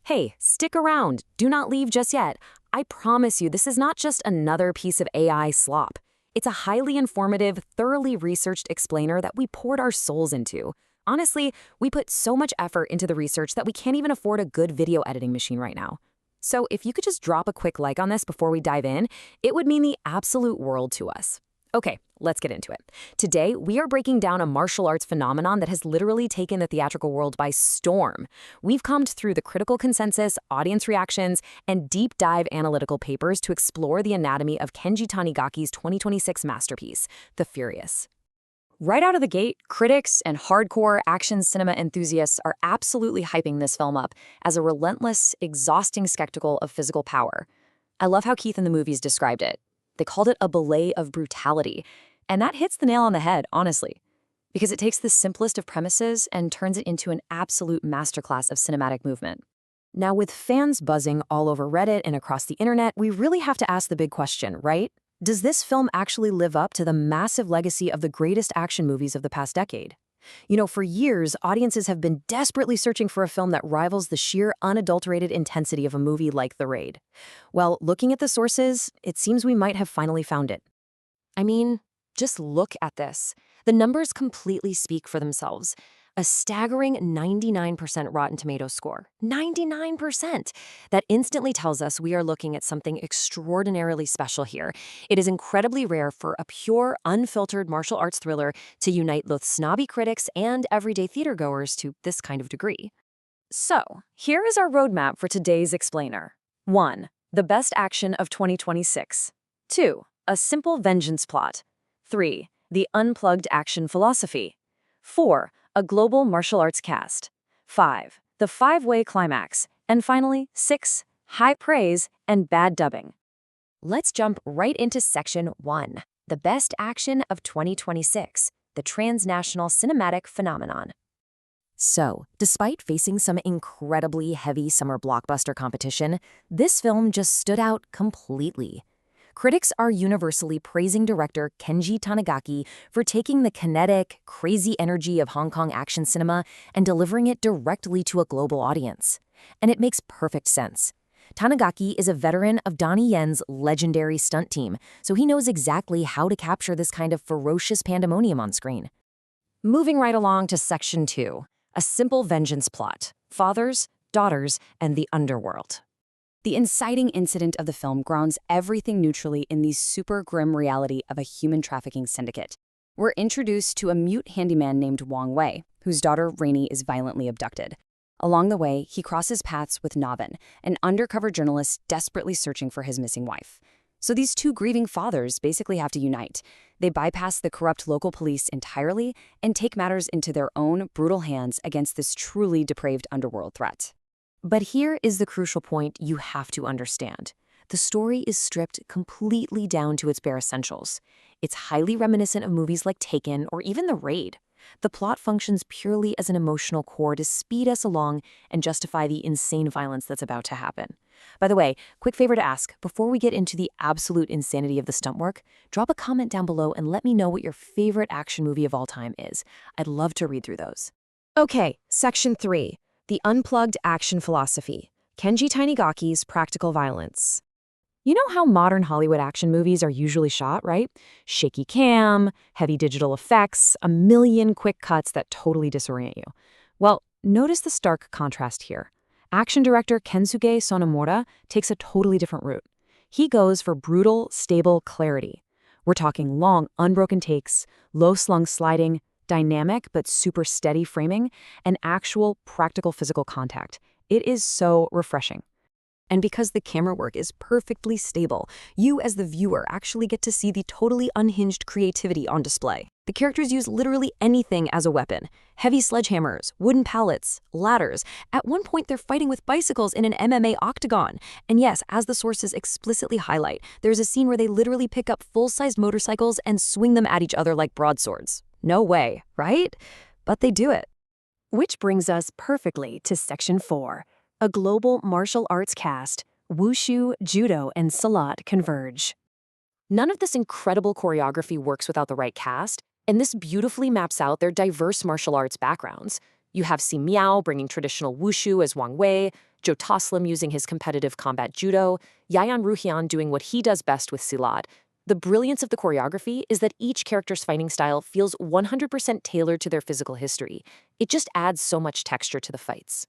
Hey, stick around. Do not leave just yet. I promise you, this is not just another piece of AI slop. It's a highly informative, thoroughly researched explainer that we poured our souls into. Honestly, we put so much effort into the research that we can't even afford a good video editing machine right now. So if you could just drop a quick like on this before we dive in, it would mean the absolute world to us. Okay, let's get into it. Today, we are breaking down a martial arts phenomenon that has literally taken the theatrical world by storm. We've combed through the critical consensus, audience reactions, and deep dive analytical papers to explore the anatomy of Kenji Tanigaki's 2026 masterpiece, The Furious. Right out of the gate, critics and hardcore action cinema enthusiasts are absolutely hyping this film up as a relentless, exhausting spectacle of physical power. I love how Keith in the movies described it. They called it a ballet of brutality. And that hits the nail on the head, honestly, because it takes the simplest of premises and turns it into an absolute masterclass of cinematic movement. Now, with fans buzzing all over Reddit and across the internet, we really have to ask the big question, right? Does this film actually live up to the massive legacy of the greatest action movies of the past decade? You know, for years, audiences have been desperately searching for a film that rivals the sheer, unadulterated intensity of a movie like The Raid. Well, looking at the sources, it seems we might have finally found it. I mean, just look at this. The numbers completely speak for themselves. A staggering 99% Rotten Tomatoes score. 99%! That instantly tells us we are looking at something extraordinarily special here. It is incredibly rare for a pure, unfiltered martial arts thriller to unite both snobby critics and everyday theatergoers to this kind of degree. So, here is our roadmap for today's explainer. 1. The best action of 2026. 2. A simple vengeance plot. 3. The unplugged action philosophy. 4. A global martial arts cast. 5. The five-way climax. And finally, 6. High praise and bad dubbing. Let's jump right into Section 1. The best action of 2026. The transnational cinematic phenomenon. So, despite facing some incredibly heavy summer blockbuster competition, this film just stood out completely. Critics are universally praising director Kenji Tanigaki for taking the kinetic, crazy energy of Hong Kong action cinema and delivering it directly to a global audience. And it makes perfect sense. Tanigaki is a veteran of Donnie Yen's legendary stunt team, so he knows exactly how to capture this kind of ferocious pandemonium on screen. Moving right along to Section 2, a simple vengeance plot, fathers, daughters, and the underworld. The inciting incident of the film grounds everything neutrally in the super grim reality of a human trafficking syndicate. We're introduced to a mute handyman named Wang Wei, whose daughter Rainey is violently abducted. Along the way, he crosses paths with Navin, an undercover journalist desperately searching for his missing wife. So these two grieving fathers basically have to unite. They bypass the corrupt local police entirely and take matters into their own brutal hands against this truly depraved underworld threat. But here is the crucial point you have to understand. The story is stripped completely down to its bare essentials. It's highly reminiscent of movies like Taken or even The Raid. The plot functions purely as an emotional core to speed us along and justify the insane violence that's about to happen. By the way, quick favor to ask, before we get into the absolute insanity of the stunt work, drop a comment down below and let me know what your favorite action movie of all time is. I'd love to read through those. Okay, Section 3. The unplugged action philosophy. Kenji Tanigaki's practical violence. You know how modern Hollywood action movies are usually shot, right? Shaky cam, heavy digital effects, a million quick cuts that totally disorient you. Well, notice the stark contrast here. Action director Kensuke Sonomura takes a totally different route. He goes for brutal, stable clarity. We're talking long, unbroken takes, low-slung sliding, dynamic but super steady framing, and actual practical physical contact. It is so refreshing. And because the camera work is perfectly stable, you as the viewer actually get to see the totally unhinged creativity on display. The characters use literally anything as a weapon. Heavy sledgehammers, wooden pallets, ladders. At one point they're fighting with bicycles in an MMA octagon. And yes, as the sources explicitly highlight, there's a scene where they literally pick up full-sized motorcycles and swing them at each other like broadswords. No way, right? But they do it. Which brings us perfectly to Section 4. A global martial arts cast. Wushu, judo, and salat converge. None of this incredible choreography works without the right cast, and this beautifully maps out their diverse martial arts backgrounds. You have Xie Miao bringing traditional wushu as Wang Wei, Joe Taslim using his competitive combat judo, Yayan Ruhian doing what he does best with silat. The brilliance of the choreography is that each character's fighting style feels 100% tailored to their physical history. It just adds so much texture to the fights.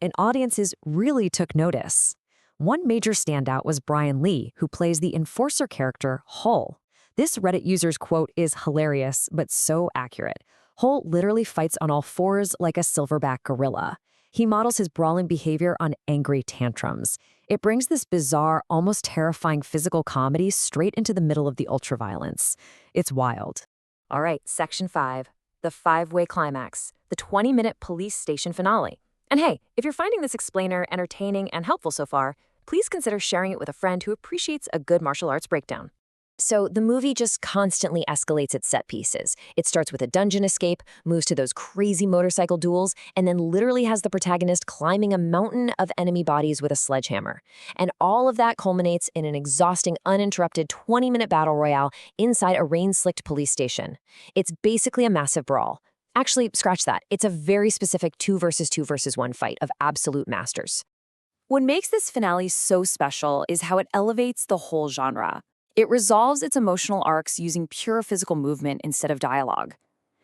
And audiences really took notice. One major standout was Brian Lee, who plays the enforcer character Hull. This Reddit user's quote is hilarious, but so accurate. Hull literally fights on all fours like a silverback gorilla. He models his brawling behavior on angry tantrums. It brings this bizarre, almost terrifying physical comedy straight into the middle of the ultraviolence. It's wild. All right, Section 5, the five-way climax, the 20-minute police station finale. And hey, if you're finding this explainer entertaining and helpful so far, please consider sharing it with a friend who appreciates a good martial arts breakdown. So the movie just constantly escalates its set pieces. It starts with a dungeon escape, moves to those crazy motorcycle duels, and then literally has the protagonist climbing a mountain of enemy bodies with a sledgehammer. And all of that culminates in an exhausting, uninterrupted 20-minute battle royale inside a rain-slicked police station. It's basically a massive brawl. Actually, scratch that. It's a very specific 2 versus 2 versus 1 fight of absolute masters. What makes this finale so special is how it elevates the whole genre. It resolves its emotional arcs using pure physical movement instead of dialogue.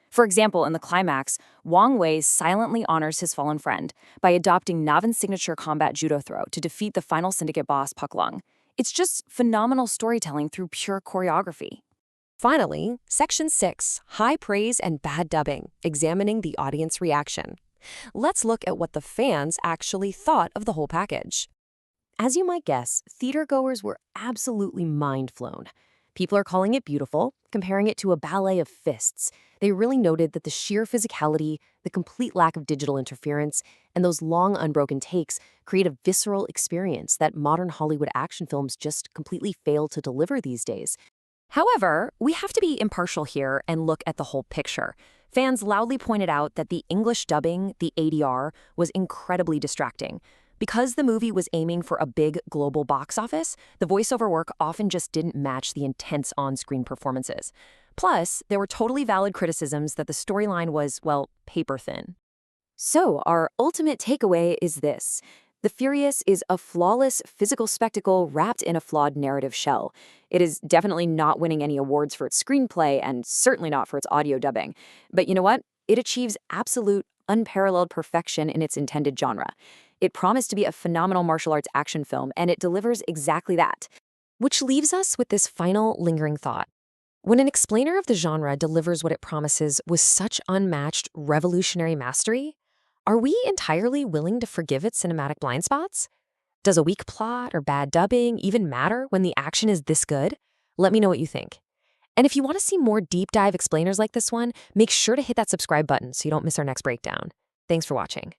For example, in the climax, Wang Wei silently honors his fallen friend by adopting Navin's signature combat judo throw to defeat the final syndicate boss, Puck Lung. It's just phenomenal storytelling through pure choreography. Finally, Section 6, High Praise and Bad Dubbing, examining the audience reaction. Let's look at what the fans actually thought of the whole package. As you might guess, theatergoers were absolutely mind-blown. People are calling it beautiful, comparing it to a ballet of fists. They really noted that the sheer physicality, the complete lack of digital interference, and those long, unbroken takes create a visceral experience that modern Hollywood action films just completely fail to deliver these days. However, we have to be impartial here and look at the whole picture. Fans loudly pointed out that the English dubbing, the ADR, was incredibly distracting. Because the movie was aiming for a big global box office, the voiceover work often just didn't match the intense on-screen performances. Plus, there were totally valid criticisms that the storyline was, well, paper thin. So, our ultimate takeaway is this. The Furious is a flawless physical spectacle wrapped in a flawed narrative shell. It is definitely not winning any awards for its screenplay and certainly not for its audio dubbing. But you know what? It achieves absolute, unparalleled perfection in its intended genre. It promised to be a phenomenal martial arts action film, and it delivers exactly that. Which leaves us with this final lingering thought. When an explainer of the genre delivers what it promises with such unmatched, revolutionary mastery, are we entirely willing to forgive its cinematic blind spots? Does a weak plot or bad dubbing even matter when the action is this good? Let me know what you think. And if you want to see more deep dive explainers like this one, make sure to hit that subscribe button so you don't miss our next breakdown. Thanks for watching.